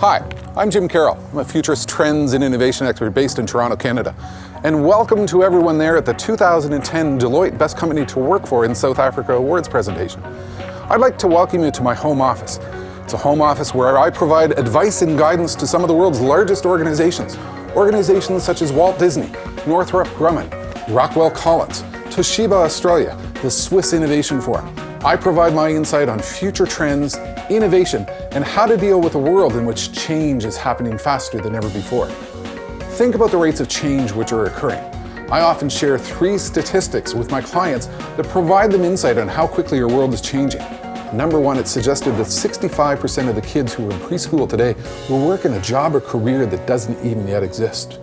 Hi, I'm Jim Carroll. I'm a futurist trends and innovation expert based in Toronto, Canada. And welcome to everyone there at the 2010 Deloitte Best Company to Work For in South Africa Awards presentation. I'd like to welcome you to my home office. It's a home office where I provide advice and guidance to some of the world's largest organizations. Organizations such as Walt Disney, Northrop Grumman, Rockwell Collins, Toshiba Australia, the Swiss Innovation Forum. I provide my insight on future trends, innovation, and how to deal with a world in which change is happening faster than ever before. Think about the rates of change which are occurring. I often share 3 statistics with my clients that provide them insight on how quickly our world is changing. Number 1, it's suggested that 65% of the kids who are in preschool today will work in a job or career that doesn't even yet exist.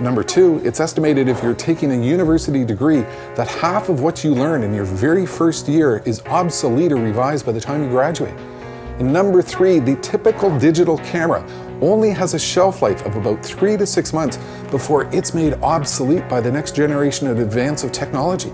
Number 2, it's estimated if you're taking a university degree that half of what you learn in your very first year is obsolete or revised by the time you graduate. And number 3, the typical digital camera only has a shelf life of about 3 to 6 months before it's made obsolete by the next generation of advance of technology.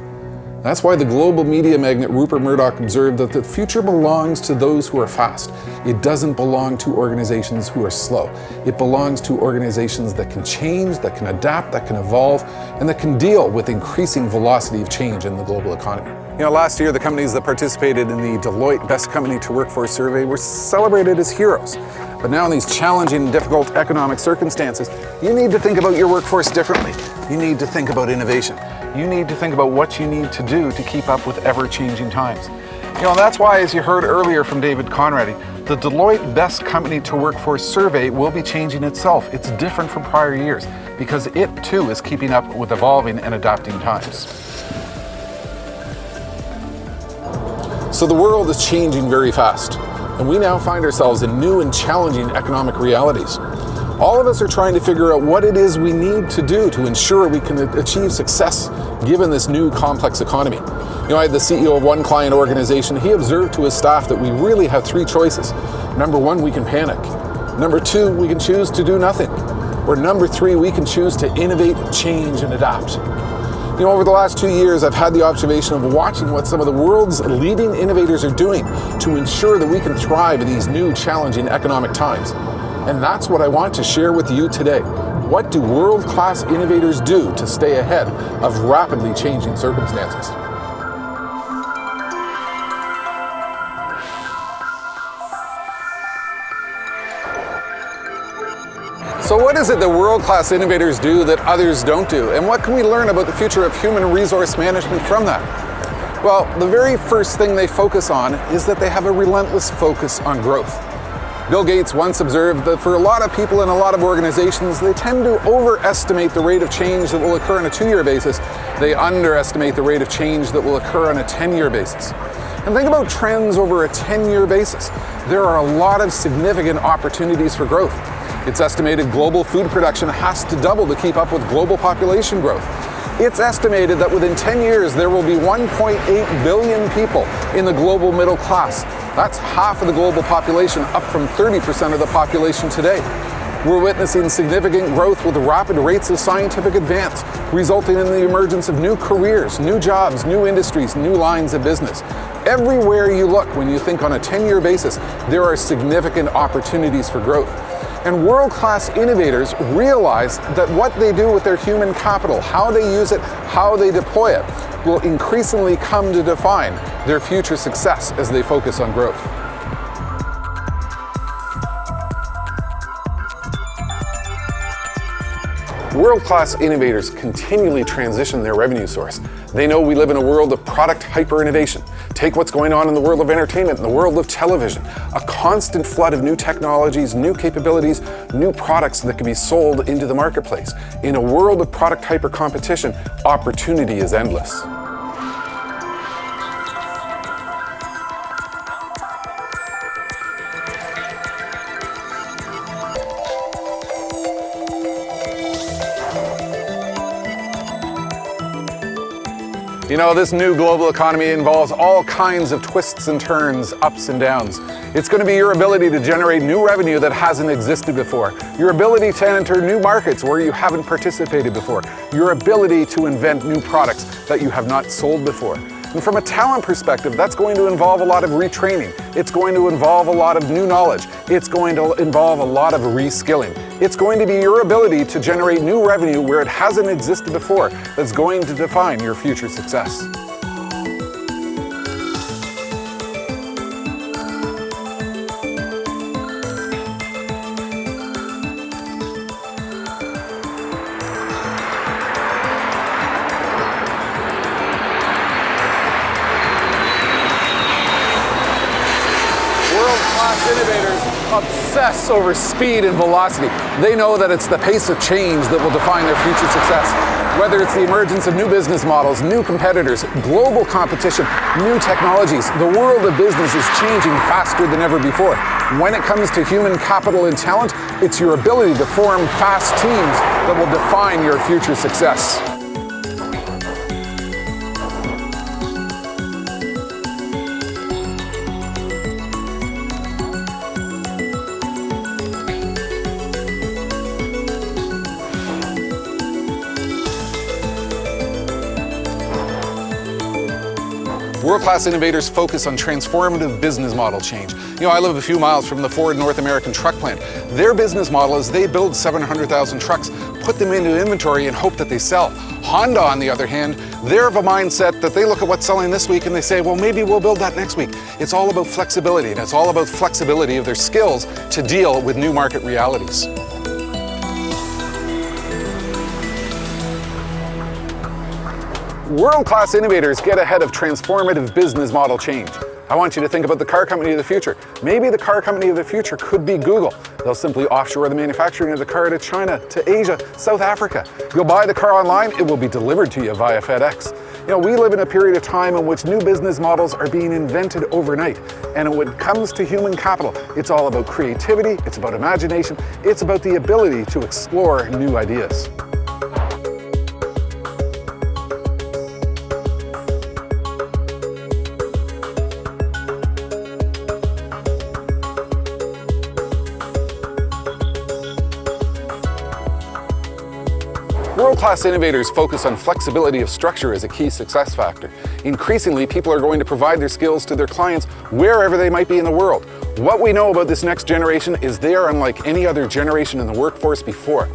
That's why the global media magnate Rupert Murdoch observed that the future belongs to those who are fast. It doesn't belong to organizations who are slow. It belongs to organizations that can change, that can adapt, that can evolve, and that can deal with increasing velocity of change in the global economy. You know, last year the companies that participated in the Deloitte Best Company to Work For survey were celebrated as heroes. But now in these challenging and difficult economic circumstances, you need to think about your workforce differently. You need to think about innovation. You need to think about what you need to do to keep up with ever-changing times. You know, that's why, as you heard earlier from David Conradi, the Deloitte Best Company to Work For survey will be changing itself. It's different from prior years because it too is keeping up with evolving and adapting times. So the world is changing very fast, and we now find ourselves in new and challenging economic realities. All of us are trying to figure out what it is we need to do to ensure we can achieve success given this new complex economy. You know, I had the CEO of one client organization. He observed to his staff that we really have 3 choices. Number 1, we can panic. Number 2, we can choose to do nothing. Or number 3, we can choose to innovate, change, and adapt. You know, over the last 2 years, I've had the observation of watching what some of the world's leading innovators are doing to ensure that we can thrive in these new, challenging economic times. And that's what I want to share with you today. What do world-class innovators do to stay ahead of rapidly changing circumstances? So what is it that world-class innovators do that others don't do? And what can we learn about the future of human resource management from that? Well, the very first thing they focus on is that they have a relentless focus on growth. Bill Gates once observed that for a lot of people in a lot of organizations, they tend to overestimate the rate of change that will occur on a 2-year basis. They underestimate the rate of change that will occur on a 10-year basis. And think about trends over a 10-year basis. There are a lot of significant opportunities for growth. It's estimated global food production has to double to keep up with global population growth. It's estimated that within 10 years, there will be 1.8 billion people in the global middle class. That's half of the global population, up from 30% of the population today. We're witnessing significant growth with rapid rates of scientific advance, resulting in the emergence of new careers, new jobs, new industries, new lines of business. Everywhere you look, when you think on a 10-year basis, there are significant opportunities for growth. And world-class innovators realize that what they do with their human capital, how they use it, how they deploy it, will increasingly come to define their future success as they focus on growth. World-class innovators continually transition their revenue source. They know we live in a world of product hyper-innovation. Take what's going on in the world of entertainment, in the world of television. A constant flood of new technologies, new capabilities, new products that can be sold into the marketplace. In a world of product hyper-competition, opportunity is endless. You know, this new global economy involves all kinds of twists and turns, ups and downs. It's going to be your ability to generate new revenue that hasn't existed before, your ability to enter new markets where you haven't participated before, your ability to invent new products that you have not sold before. And And from a talent perspective, that's going to involve a lot of retraining. It's going to involve a lot of new knowledge. It's going to involve a lot of reskilling. It's going to be your ability to generate new revenue where it hasn't existed before that's going to define your future success. World-class innovators obsess over speed and velocity. They know that it's the pace of change that will define their future success. Whether it's the emergence of new business models, new competitors, global competition, new technologies, the world of business is changing faster than ever before. When it comes to human capital and talent, it's your ability to form fast teams that will define your future success. World-class innovators focus on transformative business model change. I live a few miles from the Ford North American truck plant. Their business model is they build 700,000 trucks, put them into inventory and hope that they sell. Honda, on the other hand, they're of a mindset that they look at what's selling this week and they say, well, maybe we'll build that next week. It's all about flexibility, and it's all about flexibility of their skills to deal with new market realities. World-class innovators get ahead of transformative business model change. I want you to think about the car company of the future. Maybe the car company of the future could be Google. They'll simply offshore the manufacturing of the car to China, to Asia, South Africa. You'll buy the car online, it will be delivered to you via FedEx. We live in a period of time in which new business models are being invented overnight. And when it comes to human capital, it's all about creativity, it's about imagination, it's about the ability to explore new ideas. World-class innovators focus on flexibility of structure as a key success factor. Increasingly, people are going to provide their skills to their clients wherever they might be in the world. What we know about this next generation is they are unlike any other generation in the workforce before.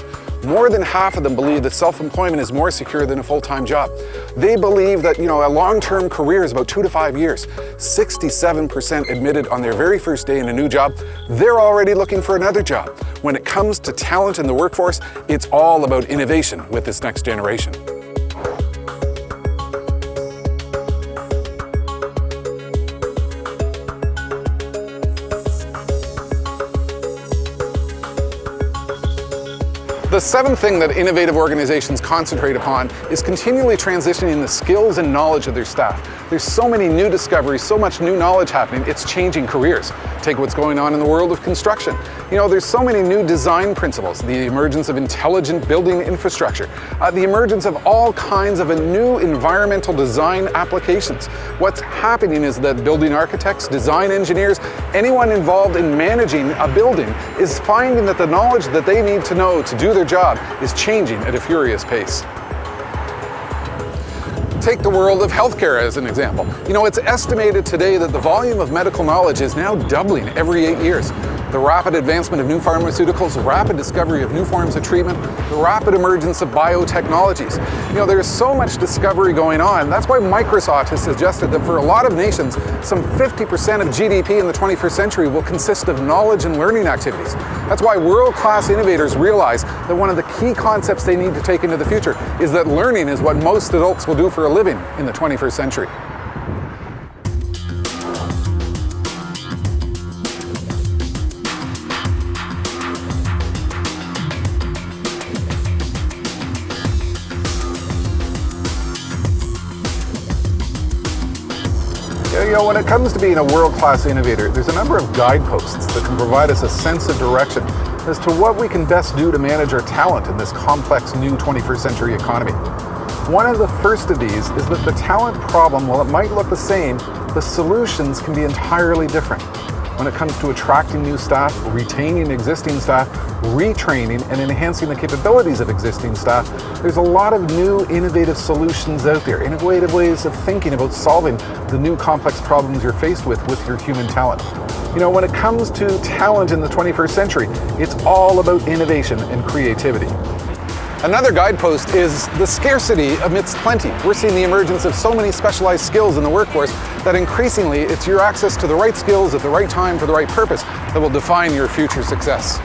More than half of them believe that self-employment is more secure than a full-time job. They believe that, a long-term career is about 2 to 5 years. 67% admitted on their very first day in a new job, they're already looking for another job. When it comes to talent in the workforce, it's all about innovation with this next generation. The seventh thing that innovative organizations concentrate upon is continually transitioning the skills and knowledge of their staff. There's so many new discoveries, so much new knowledge happening, it's changing careers. Take what's going on in the world of construction. There's so many new design principles, the emergence of intelligent building infrastructure, the emergence of all kinds of new environmental design applications. What's happening is that building architects, design engineers, anyone involved in managing a building is finding that the knowledge that they need to know to do their job is changing at a furious pace. Take the world of healthcare as an example. It's estimated today that the volume of medical knowledge is now doubling every 8 years. The rapid advancement of new pharmaceuticals, the rapid discovery of new forms of treatment, the rapid emergence of biotechnologies. There's so much discovery going on. That's why Microsoft has suggested that for a lot of nations, some 50% of GDP in the 21st century will consist of knowledge and learning activities. That's why world-class innovators realize that one of the key concepts they need to take into the future is that learning is what most adults will do for a living in the 21st century. When it comes to being a world-class innovator, there's a number of guideposts that can provide us a sense of direction as to what we can best do to manage our talent in this complex new 21st century economy. One of the first of these is that the talent problem, while it might look the same, the solutions can be entirely different. when it comes to attracting new staff, retaining existing staff, retraining and enhancing the capabilities of existing staff. There's a lot of new innovative solutions out there, innovative ways of thinking about solving the new complex problems you're faced with your human talent. You know, when it comes to talent in the 21st century, it's all about innovation and creativity. Another guidepost is the scarcity amidst plenty. We're seeing the emergence of so many specialized skills in the workforce that increasingly it's your access to the right skills at the right time for the right purpose that will define your future success.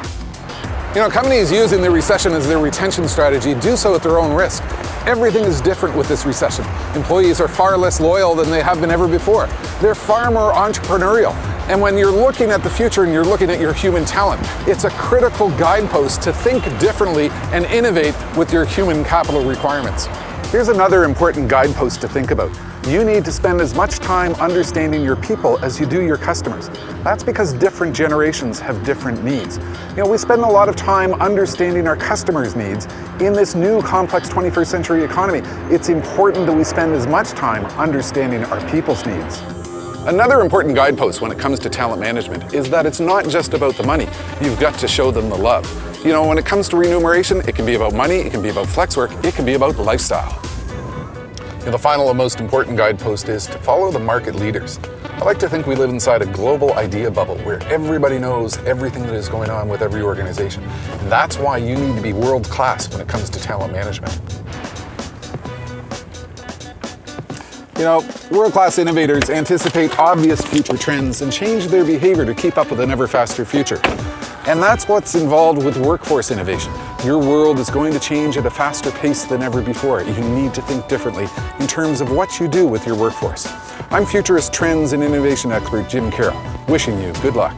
You know, companies using the recession as their retention strategy do so at their own risk. Everything is different with this recession. Employees are far less loyal than they have been ever before. They're far more entrepreneurial. And when you're looking at the future and you're looking at your human talent, it's a critical guidepost to think differently and innovate with your human capital requirements. Here's another important guidepost to think about. You need to spend as much time understanding your people as you do your customers. That's because different generations have different needs. You know, we spend a lot of time understanding our customers' needs. In this new complex 21st century economy, it's important that we spend as much time understanding our people's needs. Another important guidepost when it comes to talent management is that it's not just about the money. You've got to show them the love. You know, when it comes to remuneration, it can be about money, it can be about flex work, it can be about lifestyle. And the final and most important guidepost is to follow the market leaders. I like to think we live inside a global idea bubble where everybody knows everything that is going on with every organization. And that's why you need to be world class when it comes to talent management. You know, world-class innovators anticipate obvious future trends and change their behavior to keep up with an ever faster future. And that's what's involved with workforce innovation. Your world is going to change at a faster pace than ever before. You need to think differently in terms of what you do with your workforce. I'm futurist trends and innovation expert Jim Carroll, wishing you good luck.